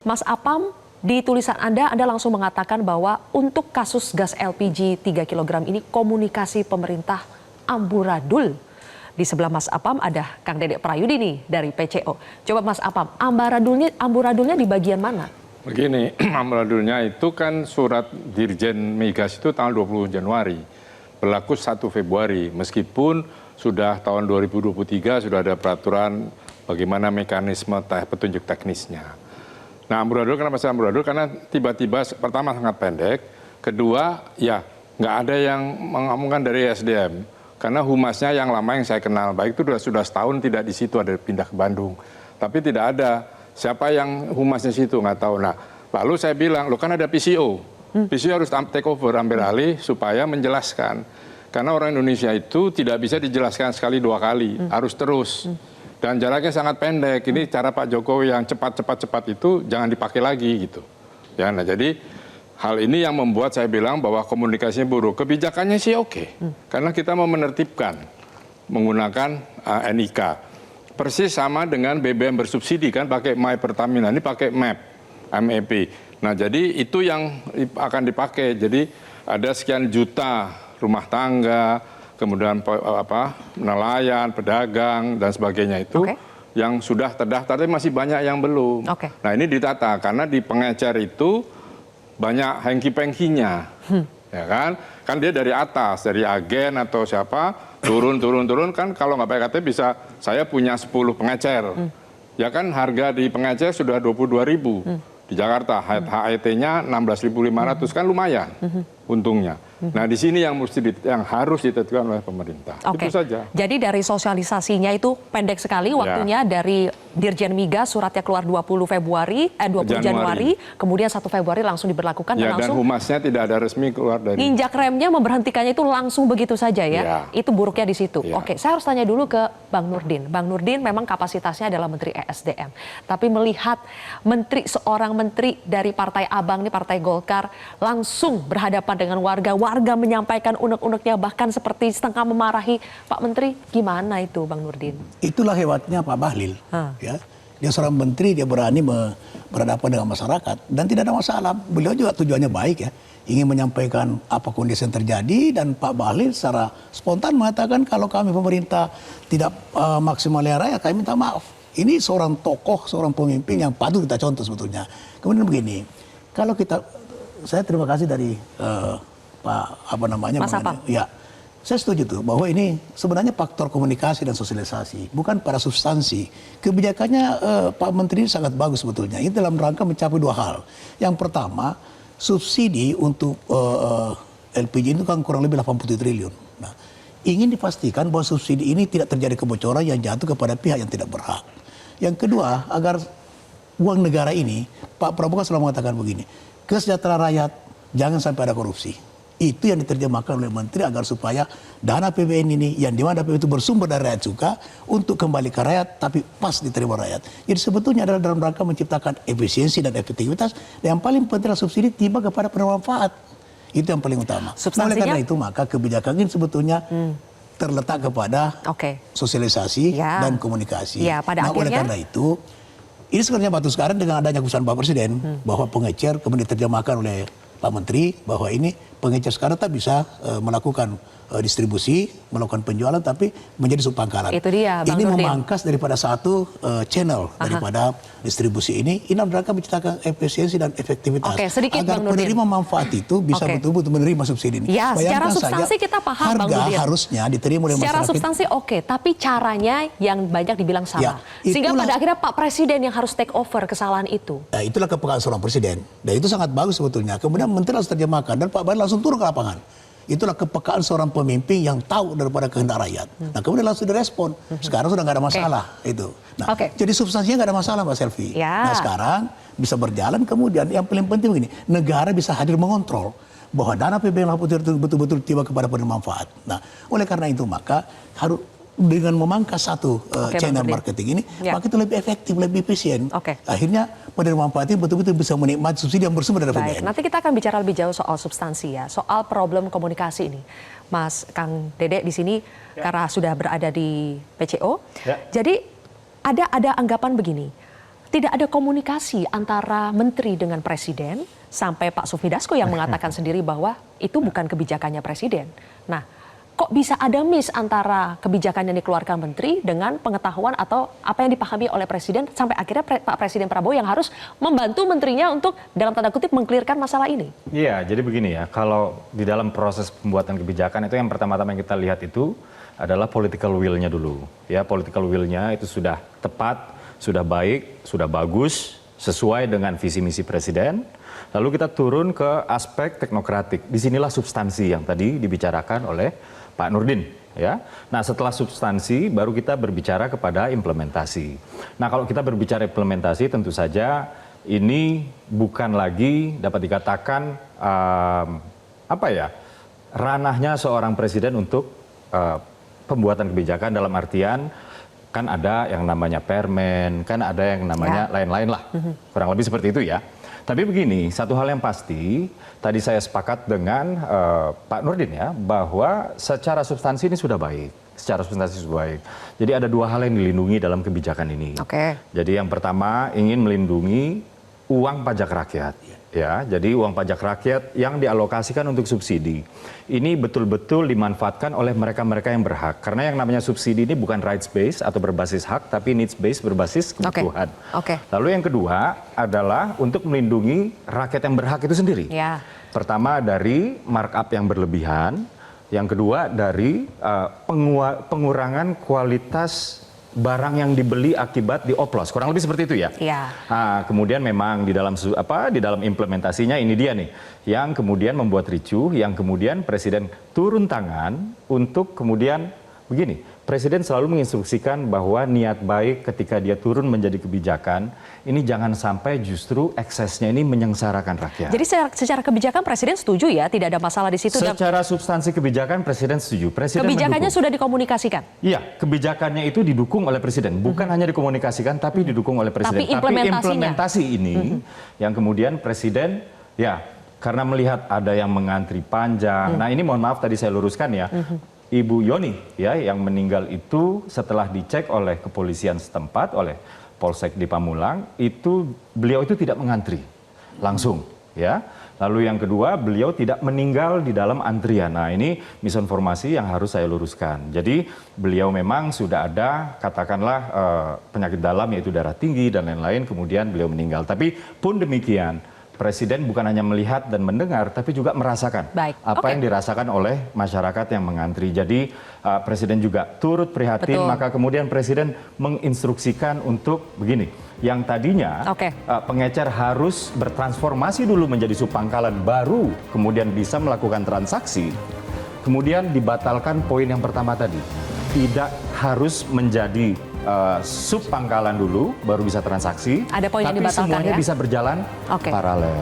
Mas Apam, di tulisan Anda langsung mengatakan bahwa untuk kasus gas LPG 3 kg ini komunikasi pemerintah amburadul. Di sebelah Mas Apam ada Kang Dedek Prayudi nih dari PCO. Coba Mas Apam, amburadulnya di bagian mana? Begini, amburadulnya itu kan surat Dirjen Migas itu tanggal 20 Januari, berlaku 1 Februari. Meskipun sudah tahun 2023 sudah ada peraturan bagaimana mekanisme petunjuk teknisnya. Nah, amburadul, kenapa saya amburadul? Karena tiba-tiba pertama sangat pendek, kedua ya nggak ada yang mengomongkan dari SDM. Karena humasnya yang lama yang saya kenal, baik itu sudah setahun tidak di situ, ada pindah ke Bandung. Tapi tidak ada siapa yang humasnya situ, nggak tahu. Nah, lalu saya bilang, lo kan ada PCO. PCO harus take over, ambil alih supaya menjelaskan. Karena orang Indonesia itu tidak bisa dijelaskan sekali dua kali, harus terus. Dan jaraknya sangat pendek. Ini cara Pak Jokowi yang cepat itu jangan dipakai lagi gitu. Ya, nah jadi hal ini yang membuat saya bilang bahwa komunikasinya buruk. Kebijakannya sih oke. Karena kita mau menertibkan menggunakan NIK. Persis sama dengan BBM bersubsidi kan pakai My Pertamina, ini pakai MEP. Nah, jadi itu yang akan dipakai. Jadi ada sekian juta rumah tangga, kemudian nelayan, pedagang, dan sebagainya itu yang sudah terdaftar, tapi masih banyak yang belum. Nah, ini ditata, karena di pengecer itu banyak hengki-pengkinya. Ya kan? Kan dia dari atas, dari agen atau siapa, turun, kan kalau nggak pakai KTP bisa, saya punya 10 pengecer. Ya kan harga di pengecer sudah 22.000. Di Jakarta, HET-nya 16.500, kan lumayan untungnya. Nah, di sini yang harus ditetapkan oleh pemerintah. Itu saja. Jadi dari sosialisasinya itu pendek sekali waktunya, dari Dirjen Migas suratnya keluar 20 Januari, kemudian 1 Februari langsung diberlakukan dan langsung. Dan humasnya tidak ada resmi keluar dari. Nginjak remnya, memberhentikannya itu langsung begitu saja ya. Itu buruknya di situ. Oke, saya harus tanya dulu ke Bang Nurdin. Bang Nurdin memang kapasitasnya adalah Menteri ESDM. Tapi melihat seorang menteri dari Partai Abang nih, Partai Golkar, langsung berhadapan dengan warga menyampaikan unek-uneknya, bahkan seperti setengah memarahi Pak Menteri, gimana itu Bang Nurdin? Itulah hebatnya Pak Bahlil. Ya. Dia seorang menteri, dia berani berhadapan dengan masyarakat dan tidak ada masalah. Beliau juga tujuannya baik ya, ingin menyampaikan apa kondisi yang terjadi, dan Pak Bahlil secara spontan mengatakan kalau kami pemerintah tidak maksimal rakyat, kami minta maaf. Ini seorang tokoh, seorang pemimpin yang patut kita contoh sebetulnya. Kemudian begini, kalau saya terima kasih dari Pak Mas Apam. Ya, saya setuju tuh bahwa ini sebenarnya faktor komunikasi dan sosialisasi, bukan pada substansi. Kebijakannya Pak Menteri sangat bagus sebetulnya. Ini dalam rangka mencapai 2 hal. Yang pertama, subsidi untuk LPG itu kan kurang lebih 80 triliun. Nah, ingin dipastikan bahwa subsidi ini tidak terjadi kebocoran yang jatuh kepada pihak yang tidak berhak. Yang kedua, agar uang negara ini, Pak Prabowo selalu mengatakan begini, kesejahteraan rakyat jangan sampai ada korupsi. Itu yang diterjemahkan oleh Menteri agar supaya dana APBN ini, yang dimana APBN itu bersumber dari rakyat juga, untuk kembali ke rakyat tapi pas diterima rakyat. Jadi sebetulnya adalah dalam rangka menciptakan efisiensi dan efektivitas, dan yang paling penting subsidi tiba kepada penerima manfaat. Itu yang paling utama. Nah, oleh karena itu maka kebijakan ini sebetulnya terletak kepada sosialisasi dan komunikasi. Pada akhirnya, oleh karena itu ini sebenarnya batu sekarang dengan adanya keputusan Pak Presiden bahwa pengecer kemudian diterjemahkan oleh Pak Menteri bahwa ini pengecer sekarang tak bisa melakukan distribusi, melakukan penjualan, tapi menjadi subpangkalan. Itu dia, Bang Ini Nurdin. memangkas daripada satu channel daripada distribusi ini dalam rangka menciptakan efisiensi dan efektivitas. Sedikit agar Bang Nurdin. penerima manfaat itu bisa betul-betul menerima subsidi ini. Ya, secara bayangkan substansi saja, kita paham Bang Nurdin. harga harusnya diterima oleh secara masyarakat. substansi tapi caranya yang banyak dibilang salah. Sehingga pada akhirnya Pak Presiden yang harus take over kesalahan itu. Nah, itulah kepekaan seorang presiden. Dan itu sangat bagus sebetulnya. Kemudian Menteri harus terjemahkan dan Pak Bahlil langsung turun ke lapangan. Itulah kepekaan seorang pemimpin yang tahu daripada kehendak rakyat. Nah, kemudian langsung direspon. Sekarang sudah nggak ada masalah itu. Nah, jadi substansinya nggak ada masalah, Mbak Selvi. Nah, sekarang bisa berjalan. Kemudian yang paling penting begini, negara bisa hadir mengontrol bahwa dana APBN betul-betul tiba kepada penerima manfaat. Nah, oleh karena itu maka harus dengan memangkas satu channel marketing ini, maka itu lebih efektif, lebih efisien. Akhirnya penerima manfaat ini betul-betul bisa menikmati subsidi yang bersumber dari APBN. Nanti kita akan bicara lebih jauh soal substansi ya, soal problem komunikasi ini. Mas Kang Dedek di sini karena sudah berada di PCO. Jadi ada anggapan begini, tidak ada komunikasi antara menteri dengan presiden, sampai Pak Sufmi Dasko yang mengatakan sendiri bahwa itu bukan kebijakannya presiden. Nah, kok bisa ada miss antara kebijakan yang dikeluarkan menteri dengan pengetahuan atau apa yang dipahami oleh presiden, sampai akhirnya Pak Presiden Prabowo yang harus membantu menterinya untuk dalam tanda kutip mengklirkan masalah ini? Iya, jadi begini ya, kalau di dalam proses pembuatan kebijakan itu yang pertama-tama yang kita lihat itu adalah political will-nya dulu. Ya, political will-nya itu sudah tepat, sudah baik, sudah bagus, sesuai dengan visi misi presiden. Lalu kita turun ke aspek teknokratik. Disinilah substansi yang tadi dibicarakan oleh Pak Nurdin. Ya. Nah, setelah substansi baru kita berbicara kepada implementasi. Nah, kalau kita berbicara implementasi tentu saja ini bukan lagi dapat dikatakan ranahnya seorang presiden untuk pembuatan kebijakan, dalam artian kan ada yang namanya permen, kan ada yang namanya lain-lain lah. Kurang lebih seperti itu ya. Tapi begini, satu hal yang pasti, tadi saya sepakat dengan Pak Nurdin ya, bahwa secara substansi ini sudah baik. Secara substansi sudah baik. Jadi ada dua hal yang dilindungi dalam kebijakan ini. Jadi yang pertama ingin melindungi uang pajak rakyat. Ya, jadi uang pajak rakyat yang dialokasikan untuk subsidi ini betul-betul dimanfaatkan oleh mereka-mereka yang berhak. Karena yang namanya subsidi ini bukan rights based atau berbasis hak, tapi needs based, berbasis kebutuhan. Lalu yang kedua adalah untuk melindungi rakyat yang berhak itu sendiri. Pertama dari markup yang berlebihan, yang kedua dari pengurangan kualitas barang yang dibeli akibat dioplos, kurang lebih seperti itu ya. Nah, kemudian memang di dalam implementasinya ini dia nih, yang kemudian membuat ricuh, yang kemudian presiden turun tangan untuk kemudian begini. Presiden selalu menginstruksikan bahwa niat baik ketika dia turun menjadi kebijakan, ini jangan sampai justru eksesnya ini menyengsarakan rakyat. Jadi secara kebijakan Presiden setuju ya, tidak ada masalah di situ? Secara substansi kebijakan Presiden setuju. Presiden kebijakannya mendukung. Sudah dikomunikasikan? Iya, kebijakannya itu didukung oleh Presiden. Bukan hanya dikomunikasikan, tapi didukung oleh Presiden. Tapi implementasi ini yang kemudian Presiden, ya karena melihat ada yang mengantri panjang. Nah ini mohon maaf tadi saya luruskan ya. Ibu Yoni ya yang meninggal itu setelah dicek oleh kepolisian setempat, oleh Polsek di Pamulang, itu beliau itu tidak mengantri langsung ya. Lalu yang kedua, beliau tidak meninggal di dalam antrian. Nah ini misinformasi yang harus saya luruskan. Jadi beliau memang sudah ada katakanlah penyakit dalam yaitu darah tinggi dan lain-lain, kemudian beliau meninggal. Tapi pun demikian, Presiden bukan hanya melihat dan mendengar, tapi juga merasakan apa yang dirasakan oleh masyarakat yang mengantri. Jadi Presiden juga turut prihatin, maka kemudian Presiden menginstruksikan untuk begini, yang tadinya pengecer harus bertransformasi dulu menjadi subpangkalan, baru kemudian bisa melakukan transaksi, kemudian dibatalkan poin yang pertama tadi. Tidak harus menjadi subpangkalan dulu baru bisa transaksi, ada poin tapi yang dibatalkan, semuanya bisa berjalan paralel.